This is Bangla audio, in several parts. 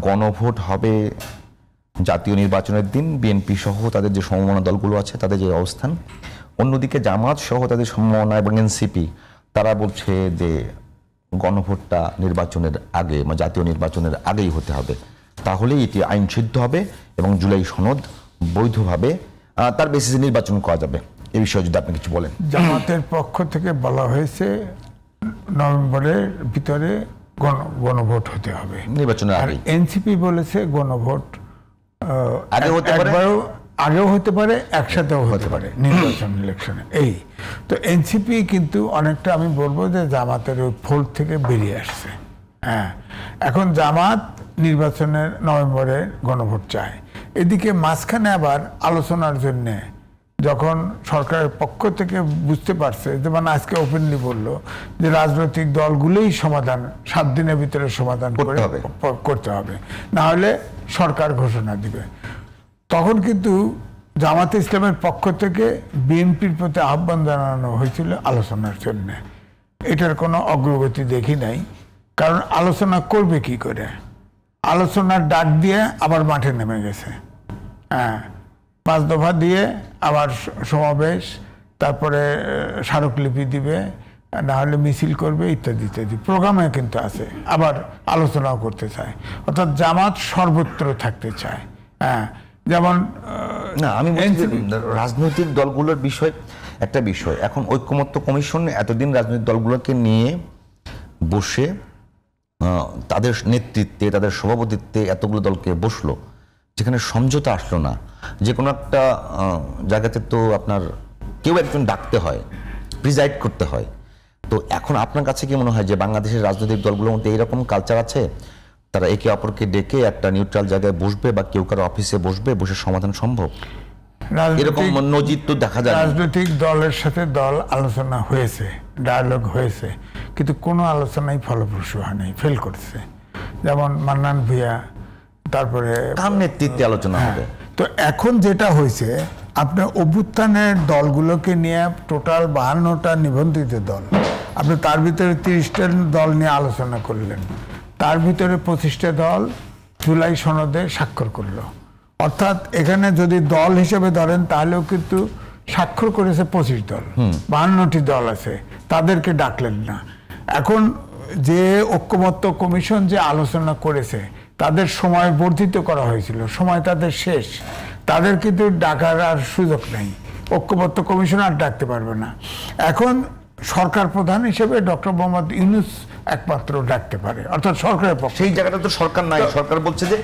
গণভোট হবে জাতীয় নির্বাচনের দিন, বিএনপি সহ তাদের যে সমমনা দলগুলো আছে তাদের যে অবস্থান, অন্যদিকে জামাত সহ তাদের সমমনা এবং এনসিপি তারা বলছে যে গণভোটটা নির্বাচনের আগে বা জাতীয় নির্বাচনের আগেই হতে হবে, তাহলেই এটি আইন সিদ্ধ হবে এবং জুলাই সনদ বৈধভাবে তার বেসিসে নির্বাচন করা যাবে। এই বিষয়ে যদি আপনি কিছু বলেন। জামাতের পক্ষ থেকে বলা হয়েছে নভেম্বরের ভিতরে গণভোট হতে হবে নির্বাচনের আগে। এনসিপি বলেছে গণভোট আগেও হতে পারে, একসাথেও হতে পারে নির্বাচন ইলেকশনে। এই তো এনসিপি কিন্তু অনেকটা আমি বলবো যে জামাতের ওই ফোল্ড থেকে বেরিয়ে আসছে। হ্যাঁ, এখন জামাত নির্বাচনের নভেম্বরে গণভোট চায়। এদিকে মাঝখানে আবার আলোচনার জন্য যখন সরকারের পক্ষ থেকে বুঝতে পারছে, যেমন আজকে ওপেনলি বললো যে রাজনৈতিক দলগুলোই সমাধান 7 দিনের ভিতরে সমাধান করতে হবে, না হলে সরকার ঘোষণা দিবে। তখন কিন্তু জামাতে ইসলামের পক্ষ থেকে বিএনপির প্রতি আহ্বান জানানো হয়েছিল আলোচনার জন্য। এটার কোনো অগ্রগতি দেখি নাই, কারণ আলোচনা করবে কি করে? আলোচনার ডাক দিয়ে আবার মাঠে নেমে গেছে। হ্যাঁ, 5 দফা দিয়ে আবার সমাবেশ, তারপরে স্মারকলিপি দিবে, না হলে মিছিল করবে, ইত্যাদি ইত্যাদি প্রোগ্রামে কিন্তু আছে। আবার আলোচনাও করতে চায়, অর্থাৎ জামাত সর্বত্র থাকতে চায়। হ্যাঁ, যেমন না, আমি রাজনৈতিক দলগুলোর বিষয় একটা বিষয়। এখন ঐক্যমত্য কমিশন এতদিন রাজনৈতিক দলগুলোকে নিয়ে বসে তাদের নেতৃত্বে, তাদের সভাপতিত্বে এতগুলো দলকে বসলো, যেখানে সমঝোতা আসলো না। যে কোনো একটা জায়গাতে তো আপনার কেউ একজন ডাকতে হয়, প্রিজাইড করতে হয়। তো এখন আপনার কাছে কি মনে হয় যে বাংলাদেশের রাজনৈতিক দলগুলোর মধ্যে এইরকম কালচার আছে, তারা একে অপরকে ডেকে একটা নিউট্রাল জায়গায় বসবে বা কেউ কারো অফিসে বসবে, বসে সমাধান সম্ভব? এরকম নজির তো দেখা যায়। রাজনৈতিক দলের সাথে দল আলোচনা হয়েছে, ডায়ালগ হয়েছে, কিন্তু কোনো আলোচনাই ফলপ্রসূ হয়নি, ফেল করছে। যেমন মান্নান ভূঁইয়া, তারপরে তার নেতৃত্বে আলোচনা হবে। তো এখন যেটা হয়েছে, আপনার অভ্যুত্থানের দলগুলোকে নিয়ে টোটাল 52টা নিবন্ধিত দল, আপনি তার ভিতরে 30টা দল নিয়ে আলোচনা করলেন, তার ভিতরে 25টা দল জুলাই সনদে স্বাক্ষর করলো। অর্থাৎ এখানে যদি দল হিসেবে ধরেন তাহলেও কিন্তু স্বাক্ষর করেছে 25 দল, 52টি দল আছে, তাদেরকে ডাকলেন না। এখন যে ঐক্যমত্য কমিশন যে আলোচনা করেছে, তাদের সময় বর্ধিত করা হয়েছিল, সময় তাদের শেষ, তাদের কিন্তু ডাকার আর সুযোগ নেই। ঐক্যমত্য কমিশন আর ডাকতে পারবে না। এখন সরকার প্রধান হিসেবে ডক্টর মোহাম্মদ ইউনূস একমাত্র ডাকতে পারে, অর্থাৎ সরকারের পক্ষে। সেই জায়গাটা তো সরকার নাই, সরকার বলছে যে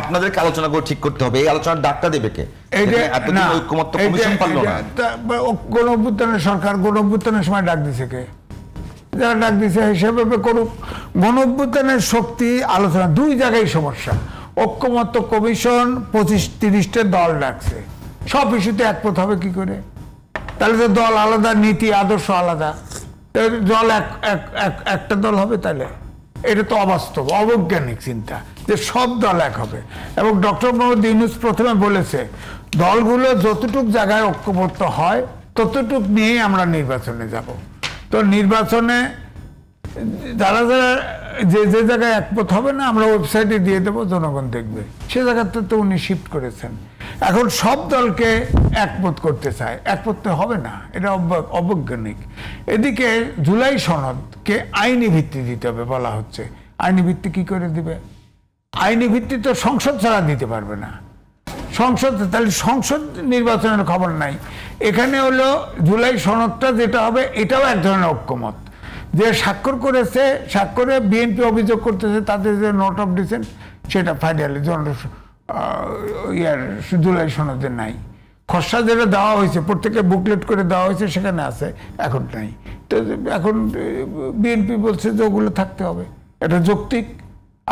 আপনাদেরকে আলোচনা করে ঠিক করতে হবে। এই আলোচনার ডাকটা দেবে কে? ঐক্যমত্য কমিশন পারলো না। গণ অভ্যুত্থানের সরকার গণ অভ্যুত্থানের সময় ডাক দিছে কে? যারা ডাক দিছে সেভাবে করুক। গণ অভ্যুত্থানের শক্তি আলোচনা 2 জায়গায় সমস্যা। ঐক্যমত্য কমিশন 25-30টা দল ডাকছে, সব ইস্যুতে একমত হবে কি করে? তাহলে তো দল আলাদা, নীতি আদর্শ আলাদা, দল একটা দল হবে? তাহলে এটা তো অবাস্তব, অবৈজ্ঞানিক চিন্তা যে সব দল এক হবে। এবং ডক্টর মোহাম্মদ ইউনূস প্রথমে বলেছে দলগুলো যতটুক জায়গায় ঐক্যমত্য হয় ততটুক নিয়েই আমরা নির্বাচনে যাব। তো নির্বাচনে যারা যারা যে যে জায়গায় একমত হবে না, আমরা ওয়েবসাইটে দিয়ে দেবো, জনগণ দেখবে। সে জায়গাতে তো উনি শিফট করেছেন। এখন সব দলকে একমত করতে চায়, একমত হবে না, এটা অবৈজ্ঞানিক। এদিকে জুলাই সনদকে আইনি ভিত্তি দিতে হবে বলা হচ্ছে। আইনি ভিত্তি কি করে দিবে? আইনি ভিত্তি তো সংসদ ছাড়া দিতে পারবে না। সংসদ, তাহলে সংসদ নির্বাচনের খবর নাই। এখানে হলো জুলাই সনদটা যেটা হবে, এটাও এক ধরনের ঐক্যমত। যে স্বাক্ষর করেছে, স্বাক্ষরে বিএনপি অভিযোগ করতেছে তাদের যে নোট অফ ডিসেন্ট, সেটা ফাইনালি জুলাই সনদে নাই। খসড়া যেটা দেওয়া হয়েছে, প্রত্যেকে বুকলেট করে দেওয়া হয়েছে, সেখানে আছে, এখন নাই। তো এখন বিএনপি বলছে যে ওগুলো থাকতে হবে। এটা যৌক্তিক।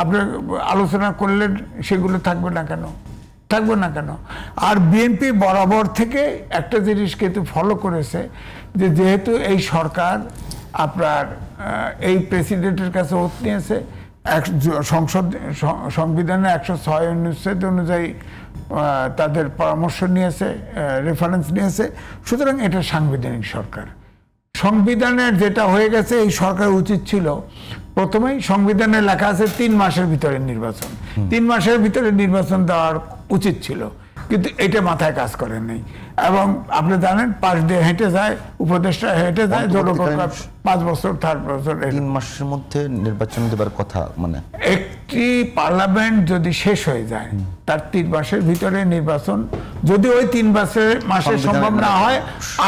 আপনার আলোচনা করলে সেগুলো থাকবে না কেন? থাকবে না কেন? আর বিএনপি বরাবর থেকে একটা জিনিস কিন্তু ফলো করেছে যে যেহেতু এই সরকার আপনার এই প্রেসিডেন্টের কাছে ওথ নিয়েছে, সংবিধানের 106 অনুচ্ছেদ অনুযায়ী তাদের পরামর্শ নিয়েছে, রেফারেন্স নিয়েছে, সুতরাং এটা সাংবিধানিক সরকার। সংবিধানের যেটা হয়ে গেছে, এই সরকার উচিত ছিল প্রথমেই সংবিধানে লেখা আছে 3 মাসের ভিতরে নির্বাচন, 3 মাসের ভিতরে নির্বাচন দেওয়ার উচিত ছিল, কিন্তু এটা মাথায় কাজ করে নাই। এবং আপনি জানেন পাশ দিয়ে হেঁটে যায়, উপদেষ্টা হেঁটে যায়, জনগণরা 5 বছর 3 বছর 3 মাসের মধ্যে নির্বাচন দেবার কথা। মানে একটি পার্লামেন্ট যদি শেষ হয়ে যায় তার 3 মাসের ভিতরে নির্বাচন, যদি ওই 3 মাসে সম্ভব না হয়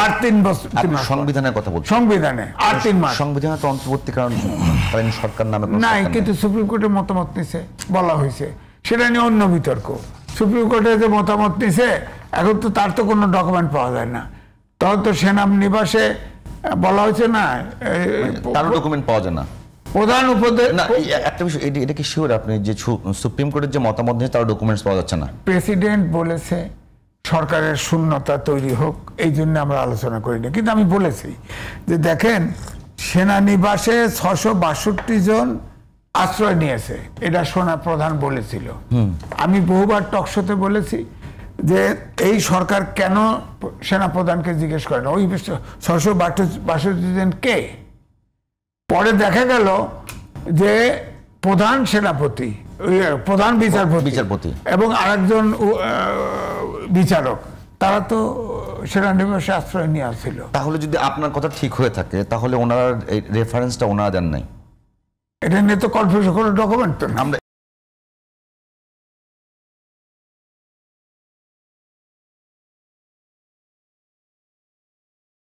আর 3 বছর। সংবিধানের কথা বলছি, সংবিধানে আর 3 মাস। সংবিধানে তো অন্তর্বর্তীকালীন সরকার নামে নাই, কিন্তু সুপ্রিম কোর্টের মতামত নিছে, বলা হয়েছে, সেটা নিয়ে অন্য বিতর্ক। সুপ্রিম কোর্টে যে মতামত নিছে, এখন তো তার তো কোনো ডকুমেন্ট পাওয়া যায় না। তখন তো সেনানিবাসে বলা হয়েছে না, তার ডকুমেন্ট পাওয়া যায় না। প্রধান উপদেষ্টা না, একটা বিষয়, এটা কি শিওর আপনি যে সুপ্রিম কোর্টের যে মতামত নিয়ে তার ডকুমেন্টস পাওয়া যাচ্ছে না? প্রেসিডেন্ট বলেছে সরকারের শূন্যতা তৈরি হোক, এই জন্য আমরা আলোচনা করি না। কিন্তু আমি বলেছি যে দেখেন, সেনানিবাসে 662 জন আশ্রয় নিয়েছে, এটা সোনা প্রধান বলেছিল। আমি বহুবার টকশোতে বলেছি যে এই সরকার কেন সেনা প্রধানকে জিজ্ঞেস করে না, ওই 662 জন কে? পরে দেখা গেল যে প্রধান সেনাপতি, প্রধান বিচারপতি এবং আরেকজন বিচারক, তারা তো সেনানিবাসে আশ্রয় নিয়ে আসছিল। তাহলে যদি আপনার কথা ঠিক হয়ে থাকে, তাহলে ওনার রেফারেন্সটা ওনারা দেন নাই? এটা নিয়ে তো কনফিউশন, কোনো ডকুমেন্ট তো না।